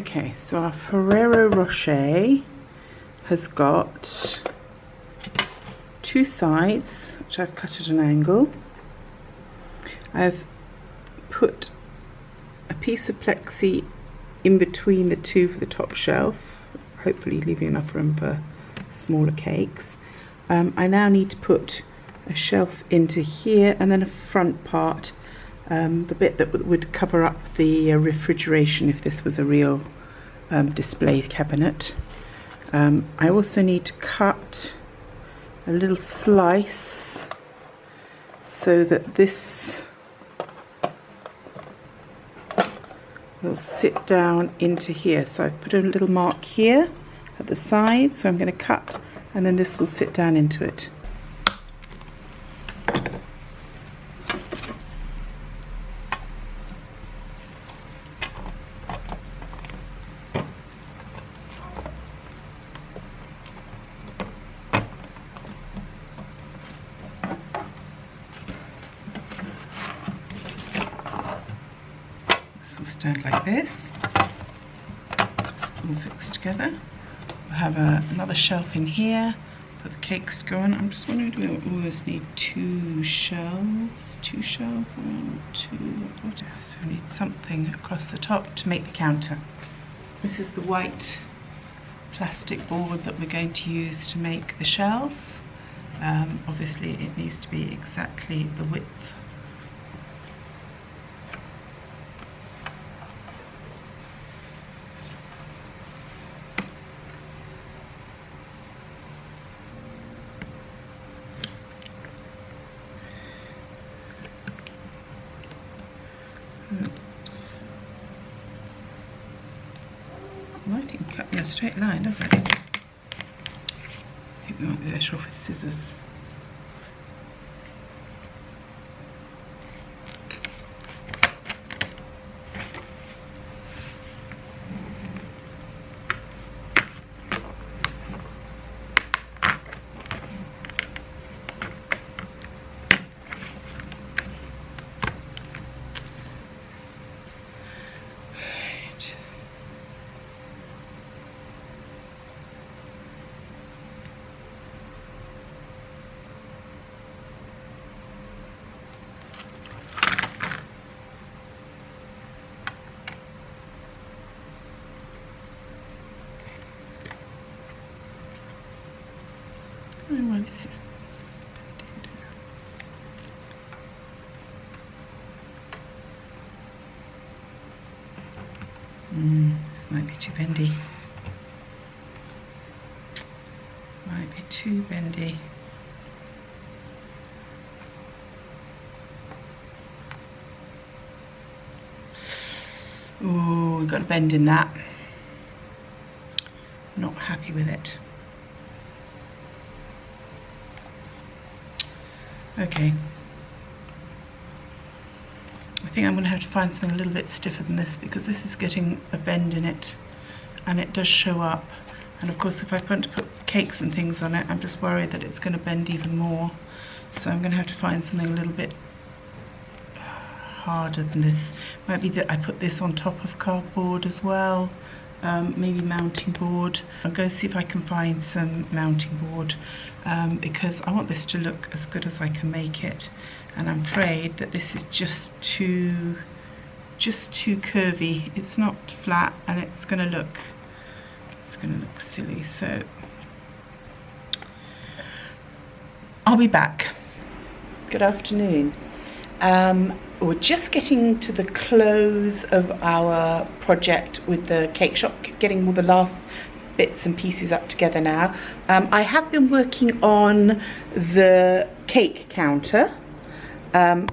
Okay, so our Ferrero Rocher has got two sides, which I've cut at an angle. I've put a piece of plexi in between the two for the top shelf, hopefully leaving enough room for smaller cakes. I now need to put a shelf into here and then a front part, the bit that would cover up the refrigeration if this was a real display cabinet. I also need to cut a little slice so that this will sit down into here. So I've put a little mark here at the side, so I'm going to cut and then this will sit down into it. Stand like this, all fixed together. We'll have another shelf in here for the cakes to go on. I'm just wondering, do we always need two shelves? Two shelves, one, two, so we need something across the top to make the counter. This is the white plastic board that we're going to use to make the shelf. Obviously it needs to be exactly the width. Lighting cut in a straight line, doesn't it? I think we might be better off with scissors. Well, this is this might be too bendy. Might be too bendy. Oh, we've got a bend in that. Not happy with it. Okay, I think I'm going to have to find something a little bit stiffer than this because this is getting a bend in it and it does show up, and of course if I want to put cakes and things on it I'm just worried that it's going to bend even more, so I'm going to have to find something a little bit harder than this. Might be that I put this on top of cardboard as well, maybe mounting board. I'll go see if I can find some mounting board because I want this to look as good as I can make it, and I'm afraid that this is just too curvy. It's not flat and it's gonna look silly, so I'll be back. Good afternoon. We're just getting to the close of our project with the cake shop, getting all the last bits and pieces up together now. I have been working on the cake counter. I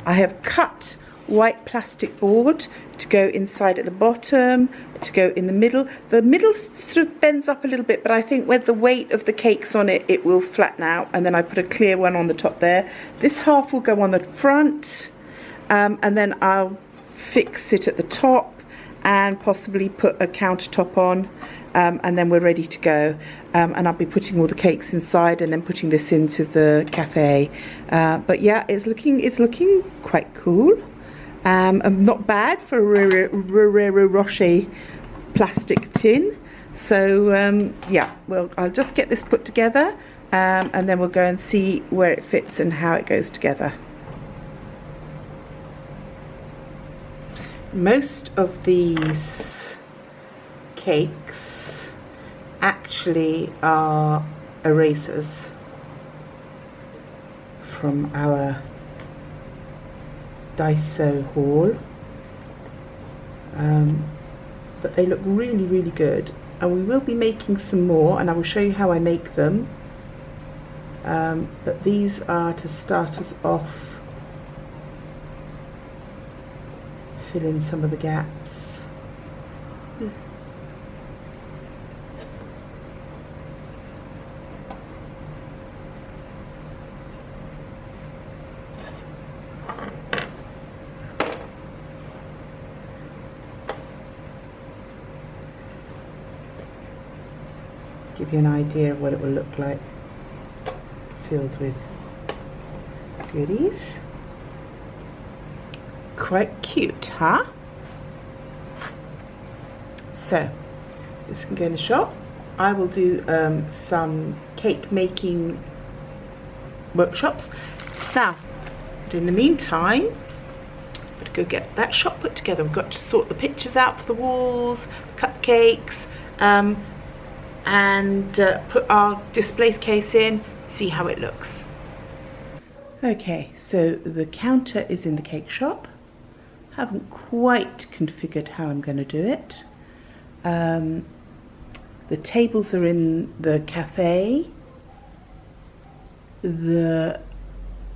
have cut white plastic board to go inside at the bottom, to go in the middle. The middle sort of bends up a little bit, but I think with the weight of the cakes on it, it will flatten out, and then I put a clear one on the top there. This half will go on the front, and then I'll fix it at the top and possibly put a countertop on, and then we're ready to go. And I'll be putting all the cakes inside and then putting this into the cafe. But yeah, it's looking quite cool. Not bad for Ferrero Rocher plastic tin. So yeah, well, I'll just get this put together and then we'll go and see where it fits and how it goes together. Most of these cakes actually are erasers from our Daiso haul, but they look really, really good, and we will be making some more and I will show you how I make them, but these are to start us off, fill in some of the gaps. Give you an idea of what it will look like filled with goodies. Quite cute, huh? So this can go in the shop. I will do some cake making workshops now, but in the meantime I've got to go get that shop put together. We've got to sort the pictures out for the walls, cupcakes, and put our display case in, see how it looks. Okay, so the counter is in the cake shop. Haven't quite configured how I'm going to do it. The tables are in the cafe. The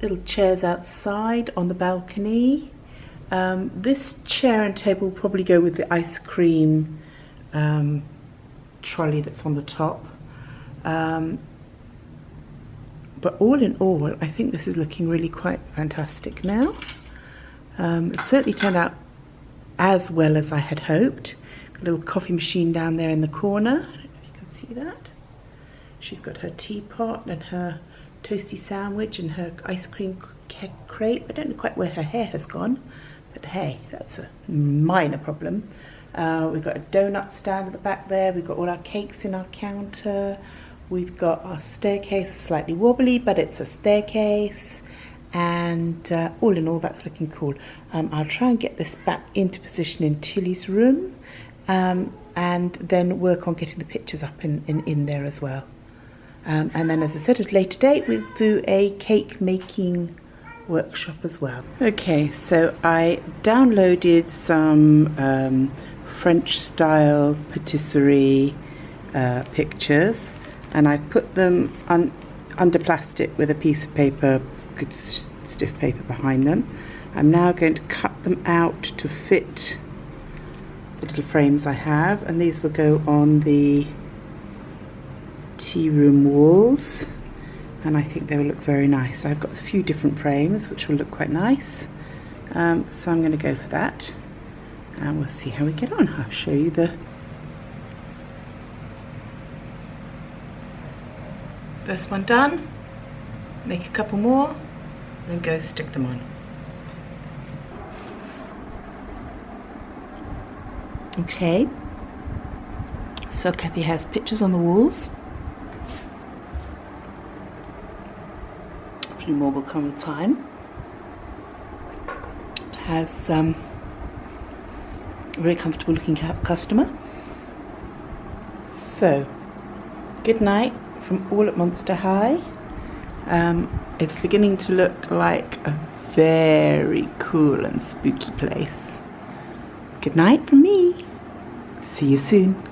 little chairs outside on the balcony. This chair and table will probably go with the ice cream trolley that's on the top, but all in all I think this is looking really quite fantastic now. It certainly turned out as well as I had hoped. Got a little coffee machine down there in the corner, I don't know if you can see that. She's got her teapot and her toasty sandwich and her ice cream crepe. I don't know quite where her hair has gone, but hey, that's a minor problem. We've got a donut stand at the back there. We've got all our cakes in our counter. We've got our staircase, slightly wobbly, but it's a staircase. And all in all, that's looking cool. I'll try and get this back into position in Tilly's room, and then work on getting the pictures up in there as well. And then, as I said, at a later date, we'll do a cake making workshop as well. Okay, so I downloaded some French style patisserie pictures, and I put them under plastic with a piece of paper, good stiff paper behind them. I'm now going to cut them out to fit the little frames I have, and these will go on the tea room walls, and I think they will look very nice. I've got a few different frames which will look quite nice, so I'm going to go for that, and we'll see how we get on. I'll show you the first one done, make a couple more, then go stick them on. Okay, so Kathy has pictures on the walls. A few more will come with time. It has a very comfortable looking customer. So, good night from all at Monster High. It's beginning to look like a very cool and spooky place. Good night from me. See you soon.